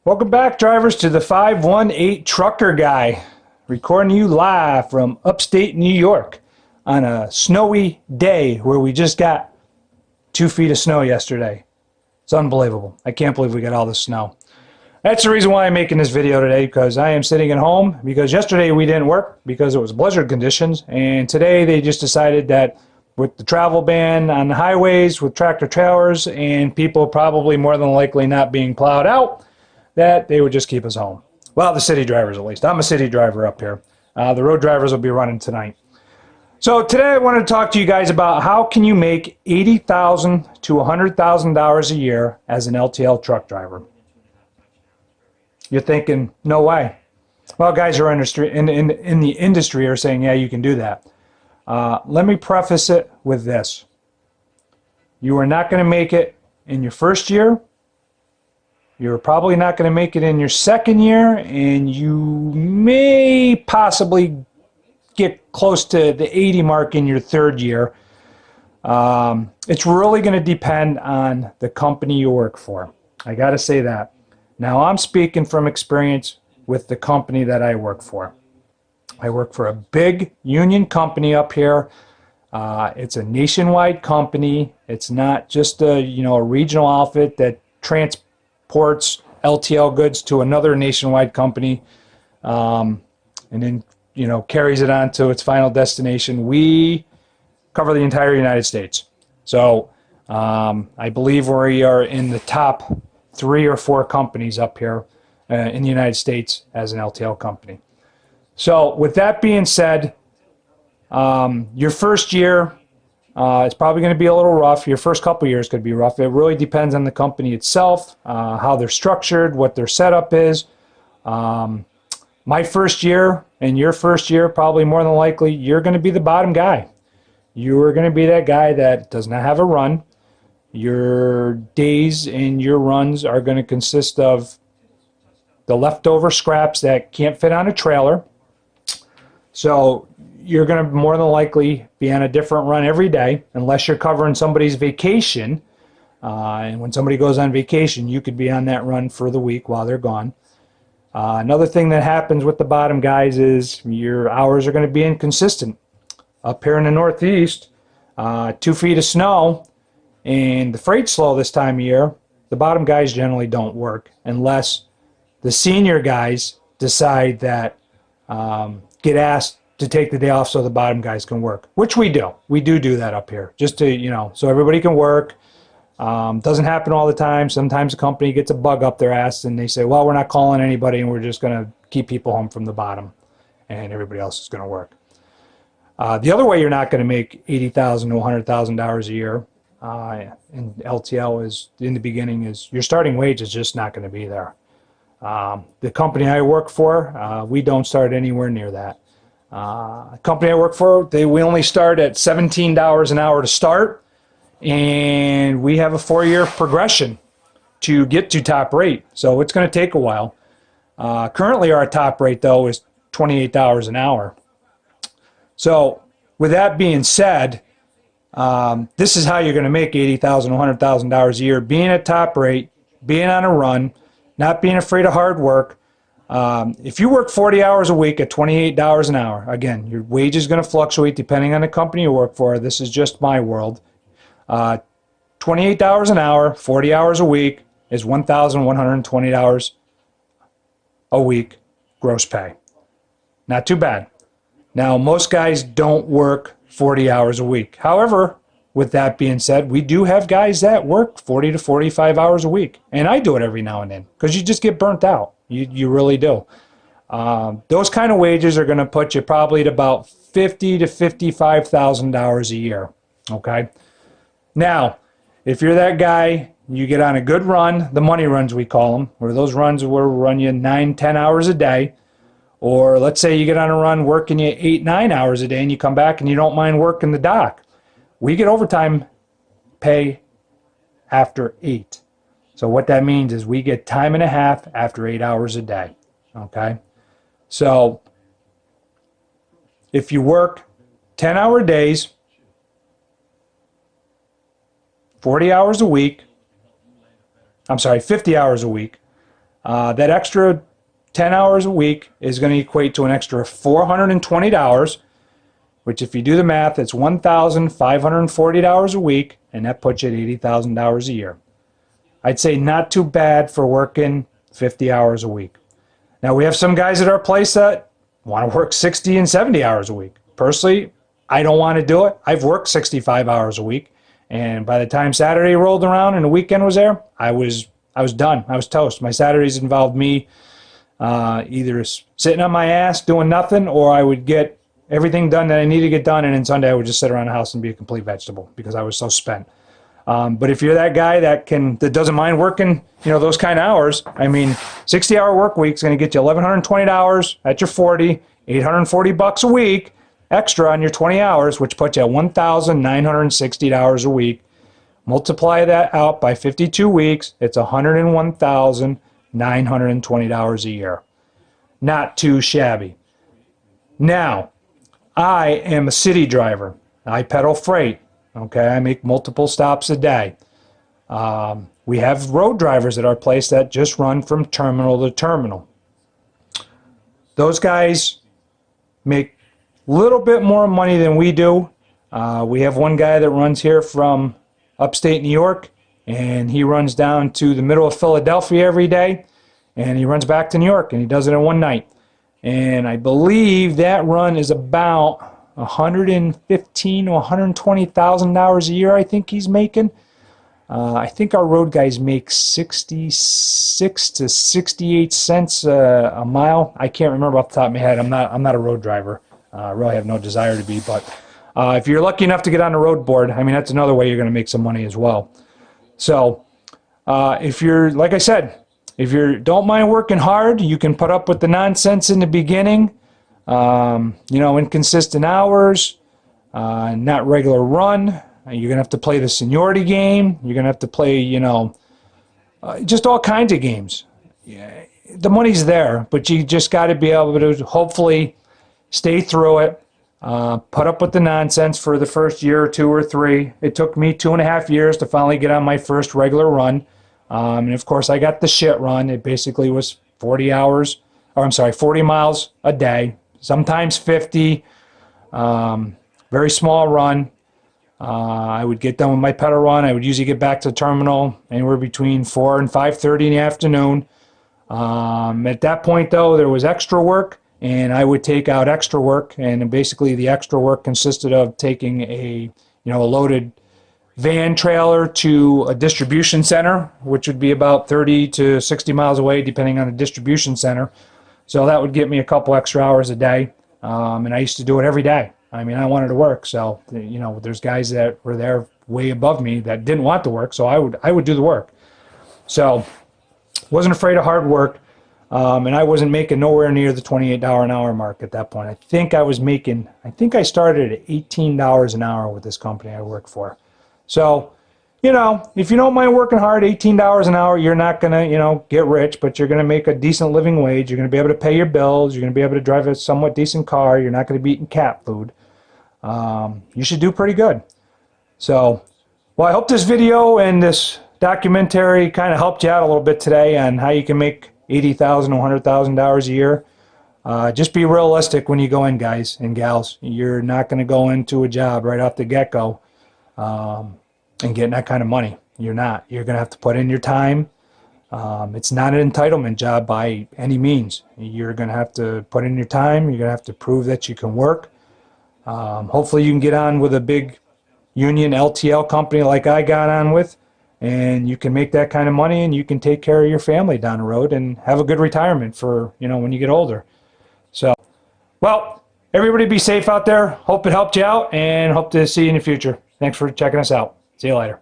Welcome back, drivers, to the 518 Trucker Guy, recording you live from upstate New York on a snowy day where we just got 2 feet of snow yesterday. It's unbelievable. I can't believe we got all this snow. That's the reason why I'm making this video today, because I am sitting at home because yesterday we didn't work because it was blizzard conditions, and today they just decided that with the travel ban on the highways with tractor trailers and people probably more than likely not being plowed out, that they would just keep us home. Well, the city drivers at least. I'm a city driver up here. The road drivers will be running tonight. So today I wanted to talk to you guys about how can you make $80,000 to $100,000 a year as an LTL truck driver. You're thinking, no way. Well, guys who are in the industry are saying, yeah, you can do that. Let me preface it with this. You are not going to make it in your first year. You're probably not going to make it in your second year, and you may possibly get close to the 80 mark in your third year. It's really going to depend on the company you work for. I got to say that. Now, I'm speaking from experience with the company that I work for. I work for a big union company up here. It's a nationwide company. It's not just a regional outfit that transports LTL goods to another nationwide company, and then carries it on to its final destination. We cover the entire United States. So I believe we are in the top 3 or 4 companies up here in the United States as an LTL company. So with that being said, your first year it's probably going to be a little rough. Your first couple years could be rough. It really depends on the company itself, how they're structured, what their setup is. My first year and your first year, probably more than likely, you're going to be the bottom guy. You are going to be that guy that does not have a run. Your days and your runs are going to consist of the leftover scraps that can't fit on a trailer. So you're going to more than likely be on a different run every day unless you're covering somebody's vacation. And when somebody goes on vacation, you could be on that run for the week while they're gone. Another thing that happens with the bottom guys is your hours are going to be inconsistent. Up here in the Northeast, 2 feet of snow and the freight's slow this time of year, the bottom guys generally don't work unless the senior guys decide that get asked to take the day off so the bottom guys can work, which we do. We do that up here just to, so everybody can work. Doesn't happen all the time. Sometimes a company gets a bug up their ass and they say, well, we're not calling anybody and we're just going to keep people home from the bottom and everybody else is going to work. The other way you're not going to make $80,000 to $100,000 a year in LTL is in the beginning is your starting wage is just not going to be there. The company I work for, we don't start anywhere near that. The company I work for, we only start at $17 an hour to start, and we have a 4-year progression to get to top rate. So it's going to take a while. Currently, our top rate, though, is $28 an hour. So with that being said, this is how you're going to make $80,000 to $100,000 a year, being at top rate, being on a run, not being afraid of hard work. If you work 40 hours a week at $28 an hour, again, your wage is going to fluctuate depending on the company you work for. This is just my world. $28 an hour, 40 hours a week is $1,120 a week gross pay. Not too bad. Now, most guys don't work 40 hours a week. However, with that being said, we do have guys that work 40 to 45 hours a week. And I do it every now and then because you just get burnt out. You really do. Those kind of wages are going to put you probably at about $50,000 to $55,000 a year. Okay. Now, if you're that guy, you get on a good run, the money runs we call them, where those runs will run you 9-10 hours a day. Or let's say you get on a run working you 8-9 hours a day and you come back and you don't mind working the dock. We get overtime pay after 8. So what that means is we get time and a half after 8 hours a day. Okay? So if you work 10-hour days, 40 hours a week, I'm sorry, 50 hours a week, That extra 10 hours a week is going to equate to an extra $420, which if you do the math, it's $1,540 a week, and that puts you at $80,000 a year. I'd say not too bad for working 50 hours a week. Now, we have some guys at our place that want to work 60 and 70 hours a week. Personally, I don't want to do it. I've worked 65 hours a week, and by the time Saturday rolled around and the weekend was there, I was done. I was toast. My Saturdays involved me either sitting on my ass doing nothing, or I would get everything done that I needed to get done, and then Sunday I would just sit around the house and be a complete vegetable because I was so spent. But if you're that guy that doesn't mind working, those kind of hours, 60-hour work week is going to get you $1,120 at your 40, $840 a week extra on your 20 hours, which puts you at $1,960 a week. Multiply that out by 52 weeks, it's $101,920 a year. Not too shabby. Now, I am a city driver. I peddle freight. Okay, I make multiple stops a day. We have road drivers at our place that just run from terminal to terminal. Those guys make a little bit more money than we do. We have one guy that runs here from upstate New York, and he runs down to the middle of Philadelphia every day, and he runs back to New York, and he does it in one night. And I believe that run is about $115,000 to $120,000 a year. I think he's making. I think our road guys make 66 to 68 cents a mile. I can't remember off the top of my head. I'm not a road driver. I really have no desire to be, but if you're lucky enough to get on the road board, that's another way you're going to make some money as well. So if you're, like I said, if you don't mind working hard, you can put up with the nonsense in the beginning, inconsistent hours, not regular run. You're going to have to play the seniority game. You're going to have to play, just all kinds of games. Yeah, the money's there, but you just got to be able to hopefully stay through it. Put up with the nonsense for the first year or two or three. It took me 2.5 years to finally get on my first regular run. And of course, I got the shit run. It basically was 40 miles a day, sometimes 50. Very small run. I would get done with my pedal run. I would usually get back to the terminal anywhere between 4 and 5:30 in the afternoon. At that point, though, there was extra work, and I would take out extra work, and basically the extra work consisted of taking a loaded van trailer to a distribution center, which would be about 30 to 60 miles away, depending on the distribution center. So that would get me a couple extra hours a day, and I used to do it every day. I wanted to work, so there's guys that were there way above me that didn't want to work, so I would do the work. So wasn't afraid of hard work. And I wasn't making nowhere near the $28 an hour mark at that point. I think I started at $18 an hour with this company I work for. So, if you don't mind working hard, $18 an hour, you're not going to, get rich, but you're going to make a decent living wage. You're going to be able to pay your bills. You're going to be able to drive a somewhat decent car. You're not going to be eating cat food. You should do pretty good. So, well, I hope this video and this documentary kind of helped you out a little bit today on how you can make $80,000 to $100,000 a year. Just be realistic when you go in, guys and gals. You're not going to go into a job right off the get-go and get that kind of money. You're not. You're going to have to put in your time. It's not an entitlement job by any means. You're going to have to put in your time. You're going to have to prove that you can work. Hopefully you can get on with a big union LTL company like I got on with, and you can make that kind of money, and you can take care of your family down the road and have a good retirement for, when you get older. So, well, everybody be safe out there. Hope it helped you out, and hope to see you in the future. Thanks for checking us out. See you later.